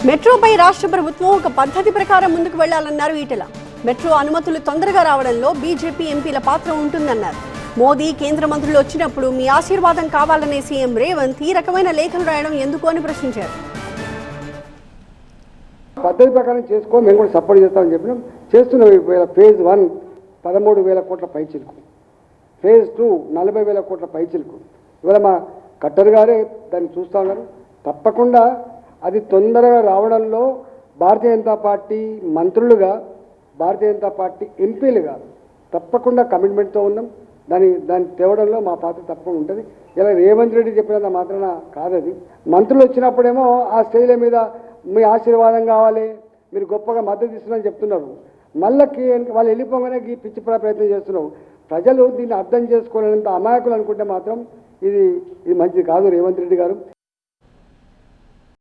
మెట్రోపై రాష్ట్ర ప్రభుత్వం ఒక పద్ధతి ప్రకారం ముందుకు వెళ్లాలన్నారు ఈటెల. మెట్రో అనుమతులు తొందరగా రావడంలో బీజేపీ ఎంపీల పాత్ర ఉంటుందన్నారు. మోదీ కేంద్ర మంత్రులు వచ్చినప్పుడు మీ ఆశీర్వాదం కావాలనే సీఎం రేవంత్ ఈ రకమైన లేఖలు రాయడం ఎందుకు అని ప్రశ్నించారు. పద్ధతి ప్రకారం చేసుకో, మేము కూడా సపోర్ట్ చేస్తామని చెప్పినాం. చేస్తున్నాం. ఫేజ్ 1 13,000 కోట్ల పైచిలుకు, ఫేజ్ 2 40,000 కోట్ల పైచిలుకు. ఇవాళ మా కట్టర్ గారే దాన్ని చూస్తూ ఉన్నారు. తప్పకుండా అది తొందరగా రావడంలో భారతీయ జనతా పార్టీ మంత్రులుగా, భారతీయ జనతా పార్టీ ఎంపీలుగా తప్పకుండా కమిట్మెంట్తో ఉన్నాం. దాన్ని తేవడంలో మా పాత్ర తప్పకుండా ఉంటుంది. ఇలా రేవంత్ రెడ్డి చెప్పినంత మాత్రాన కాదది. మంత్రులు వచ్చినప్పుడేమో ఆ స్టేజ్ల మీద మీ ఆశీర్వాదం కావాలి, మీరు గొప్పగా మద్దతు ఇస్తున్నారని చెప్తున్నారు. మళ్ళీ వాళ్ళు వెళ్ళిపోగానే ఈ పిచ్చి ప్రయత్నం చేస్తున్నారు. ప్రజలు దీన్ని అర్థం చేసుకోలేనంత అమాయకులు అనుకుంటే మాత్రం ఇది మంచిది కాదు రేవంత్ రెడ్డి గారు.